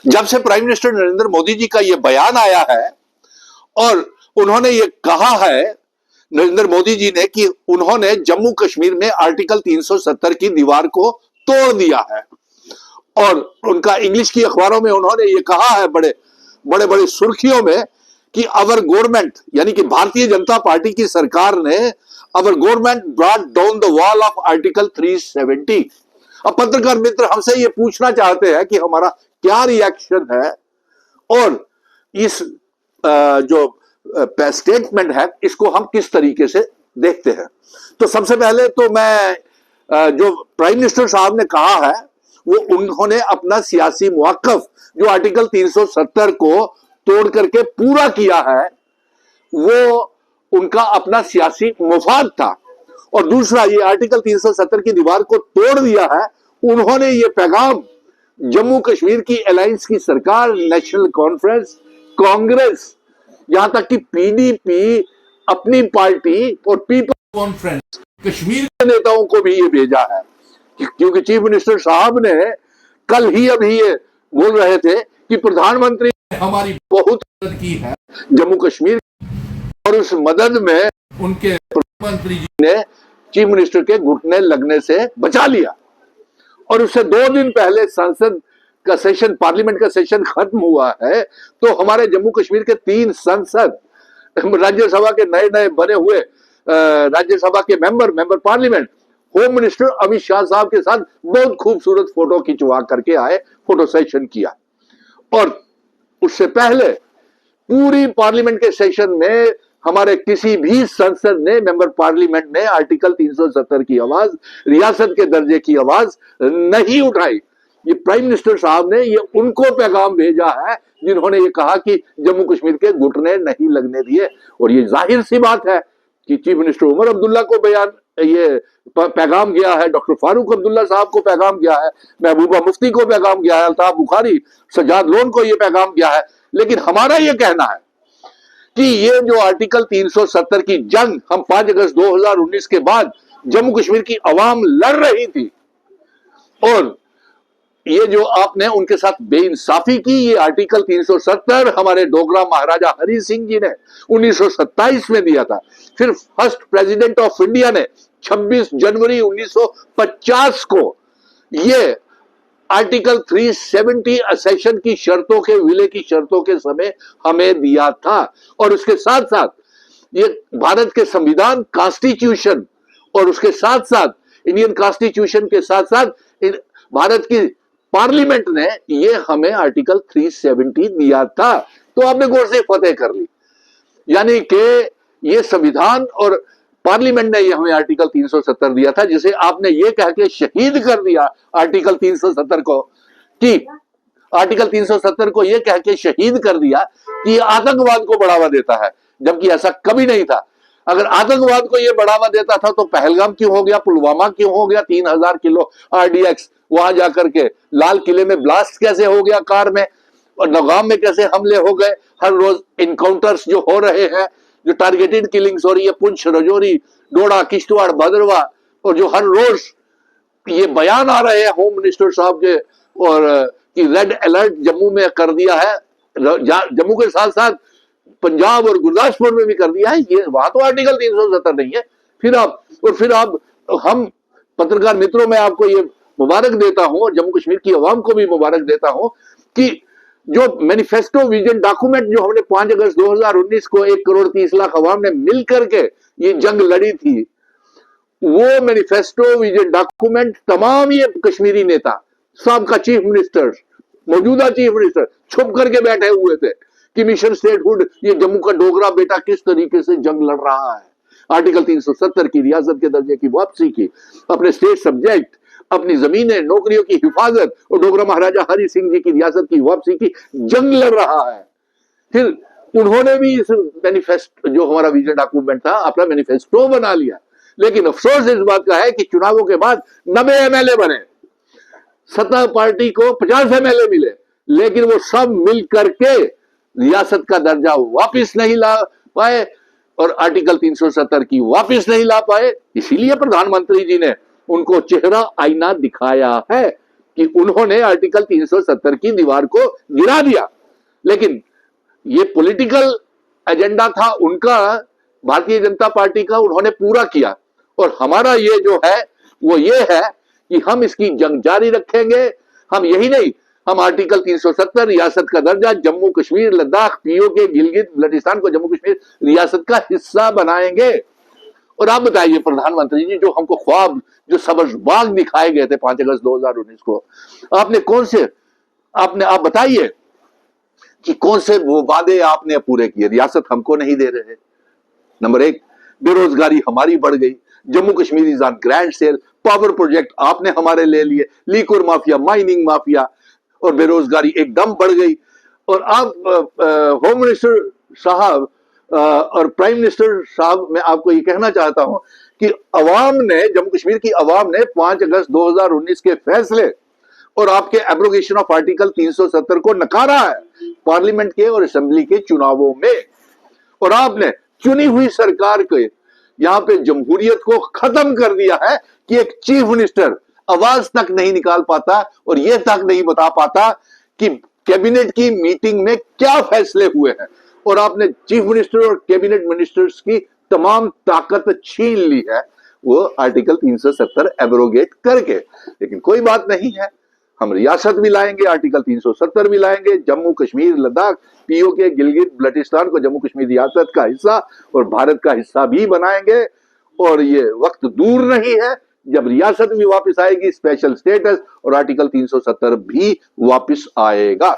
जब से prime minister Narendra Modi ji का यह बयान आया है और उन्होंने ये कहा है नरेंद्र मोदी जी ने कि उन्होंने जम्मू कश्मीर में आर्टिकल 370 की दीवार को तोड़ दिया है, और उनका इंग्लिश की अखबारों में उन्होंने ये कहा है बड़े बड़े बड़े सुर्खियों में कि अवर गवर्नमेंट, यानी कि भारतीय जनता पार्टी की सरकार ने अवर government brought down the wall of article 370। अब पत्रकार मित्र हमसे ये पूछना चाहते हैं कि हमारा क्या रिएक्शन है और इस जो स्टेटमेंट है इसको हम किस तरीके से देखते हैं। तो सबसे पहले तो मैं जो प्राइम मिनिस्टर साहब ने कहा है वो उन्होंने अपना सियासी मुवाक्कफ जो आर्टिकल 370 को तोड़ करके पूरा किया है वो उनका अपना सियासी मुफाद था, और दूसरा ये आर्टिकल 370 की दीवार को तोड़ दिया है। उन्होंने ये पैगाम जम्मू कश्मीर की अलायंस की सरकार, नेशनल कॉन्फ्रेंस, कांग्रेस, यहां तक कि पीडीपी अपनी पार्टी और पीपल कॉन्फ्रेंस कश्मीर के नेताओं को भी ये भेजा है, क्योंकि चीफ मिनिस्टर साहब ने कल ही अभी ये बोल रहे थे कि प्रधानमंत्री ने हमारी बहुत मदद की है जम्मू कश्मीर, और उस मदद में उनके प्रधानमंत्री जी ने चीफ मिनिस्टर के घुटने लगने से बचा लिया। और उससे 2 दिन पहले संसद का सेशन, पार्लियामेंट का सेशन खत्म हुआ है, तो हमारे जम्मू कश्मीर के 3 सांसद, राज्यसभा के नए नए बने हुए राज्यसभा के member parliament, home minister Amit Shah साहब के साथ बहुत खूबसूरत फोटो खिंचवा करके आए, फोटो सेशन किया। और उससे पहले पूरी पार्लियामेंट के सेशन में हमारे किसी भी संसद ने, मेंबर पार्लियामेंट ने आर्टिकल 370 की आवाज, रियासत के दर्जे की आवाज नहीं उठाई। ये प्राइम मिनिस्टर साहब ने ये उनको पैगाम भेजा है जिन्होंने ये कहा कि जम्मू कश्मीर के घुटने नहीं लगने दिए। और ये जाहिर सी बात है कि चीफ मिनिस्टर उमर अब्दुल्ला को बयान ये पैगाम गया है, डॉक्टर फारूक अब्दुल्ला साहब को पैगाम गया है, महबूबा मुफ्ती को पैगाम गया है, अल्ताफ बुखारी, सज्जाद लोन को ये पैगाम गया है। लेकिन हमारा ये कहना है कि ये जो आर्टिकल 370 की जंग हम 5 अगस्त 2019 के बाद जम्मू कश्मीर की आवाम लड़ रही थी, और ये जो आपने उनके साथ बेइंसाफी की, ये आर्टिकल 370 हमारे डोगरा महाराजा हरि सिंह जी ने 1927 में दिया था। फिर फर्स्ट प्रेसिडेंट ऑफ इंडिया ने 26 जनवरी 1950 को ये आर्टिकल 370 असेशन की शर्तों के, विलय की शर्तों के समय हमें दिया था। और उसके साथ साथ ये भारत के संविधान, कॉन्स्टिट्यूशन, और उसके साथ साथ इंडियन कॉन्स्टिट्यूशन के साथ साथ भारत की पार्लियामेंट ने ये हमें आर्टिकल 370 दिया था। तो आपने गौर से फतेह कर ली, यानी कि ये संविधान और पार्लियामेंट ने ये हमें आर्टिकल 370 दिया था, जिसे आपने ये कह के शहीद कर दिया आर्टिकल 370 को, कि आर्टिकल 370 को ये कह के शहीद कर दिया कि ये आतंकवाद को बढ़ावा देता है, जबकि ऐसा कभी नहीं था। अगर आतंकवाद को ये बढ़ावा देता था तो पहलगाम क्यों हो गया, पुलवामा क्यों हो गया, 3000 किलो RDX वहां जाकर के लाल किले में ब्लास्ट कैसे हो गया कार में, और नौगाम में कैसे हमले हो गए, हर रोज इनकाउंटर्स जो हो रहे हैं, जो टारगेटेड किलिंग्स हो रही है, पुंछ, रजौरी, डोडा, किश्तवाड़, भद्रवा, और जो हर रोज ये बयान आ रहे हैं होम मिनिस्टर साहब के, और कि रेड अलर्ट जम्मू में कर दिया है, जम्मू के साथ साथ पंजाब और गुरदासपुर में भी कर दिया है, ये वहां तो आर्टिकल 370 नहीं है। फिर आप हम पत्रकार मित्रों में आपको ये मुबारक देता हूं, और जम्मू कश्मीर की आवाम को भी मुबारक देता हूं कि जो मैनिफेस्टो विजन डॉक्यूमेंट जो हमने 5 अगस्त 2019 को 1 करोड़ 30 लाख आवाम ने मिलकर के ये जंग लड़ी थी, वो मैनिफेस्टो विजन डॉक्यूमेंट तमाम ये कश्मीरी नेता, सबका चीफ मिनिस्टर, मौजूदा चीफ मिनिस्टर छुप करके बैठे हुए थे कि मिशन स्टेटहुड, ये जम्मू का डोगरा बेटा किस तरीके से जंग लड़ रहा है, आर्टिकल 370 की, रियासत के दर्जे की वापसी की, अपने स्टेट सब्जेक्ट, अपनी जमीनें, नौकरियों की हिफाजत, और डोगरा महाराजा हरि सिंह जी की रियासत की वापसी की जंग लड़ रहा है। फिर उन्होंने भी इस मैनिफेस्टो, जो हमारा विजन डॉक्यूमेंट था, अपना मैनिफेस्टो बना लिया। लेकिन अफसोस इस बात का है कि चुनावों के बाद 90 MLA बने, सत्ता पार्टी को 50 MLA मिले, लेकिन वो सब मिल करके रियासत का दर्जा वापिस नहीं ला पाए और आर्टिकल 370 की वापिस नहीं ला पाए। इसीलिए प्रधानमंत्री जी ने उनको चेहरा आईना दिखाया है कि उन्होंने आर्टिकल 370 की दीवार को गिरा दिया, लेकिन ये पॉलिटिकल एजेंडा था उनका, भारतीय जनता पार्टी का, उन्होंने पूरा किया। और हमारा ये जो है वो ये है कि हम इसकी जंग जारी रखेंगे। हम यही नहीं, हम आर्टिकल 370 रियासत का दर्जा, जम्मू कश्मीर, लद्दाख, पीओके, गिलगित बल्टिस्तान को जम्मू कश्मीर रियासत का हिस्सा बनाएंगे। और आप बताइए प्रधानमंत्री जी, जो हमको ख्वाब, जो सब्ज बाग दिखाए गए थे 5 अगस्त 2019 को, आपने कौन से, आप बताइए कि कौन से वो वादे आपने पूरे किए? रियासत हमको नहीं दे रहे। नंबर एक, बेरोजगारी हमारी बढ़ गई, Jammu Kashmir is on grand sale, power project आपने हमारे ले लिए, लीकोर माफिया, माइनिंग माफिया, और बेरोजगारी एकदम बढ़ गई। और आप होम मिनिस्टर साहब और प्राइम मिनिस्टर साहब, मैं आपको ये कहना चाहता हूं कि अवाम ने, जम्मू कश्मीर की अवाम ने 5 अगस्त 2019 के फैसले और आपके एब्रोगेशन ऑफ आर्टिकल 370 को नकारा है पार्लियामेंट के और असेंबली के चुनावों में। और आपने चुनी हुई सरकार के यहां पे जमहूरियत को खत्म कर दिया है कि एक चीफ मिनिस्टर आवाज तक नहीं निकाल पाता और यह तक नहीं बता पाता कि कैबिनेट की मीटिंग में क्या फैसले हुए हैं। और आपने चीफ मिनिस्टर और कैबिनेट मिनिस्टर्स की तमाम ताकत छीन ली है, वो आर्टिकल 370 एब्रोगेट करके। लेकिन कोई बात नहीं है, हम रियासत भी लाएंगे, आर्टिकल 370 भी लाएंगे, जम्मू कश्मीर, लद्दाख, पीओके, गिलगित बल्टिस्तान को जम्मू कश्मीर रियासत का हिस्सा और भारत का हिस्सा भी बनाएंगे। और ये वक्त दूर नहीं है जब रियासत भी वापस आएगी, स्पेशल स्टेटस और आर्टिकल 370 भी वापस आएगा।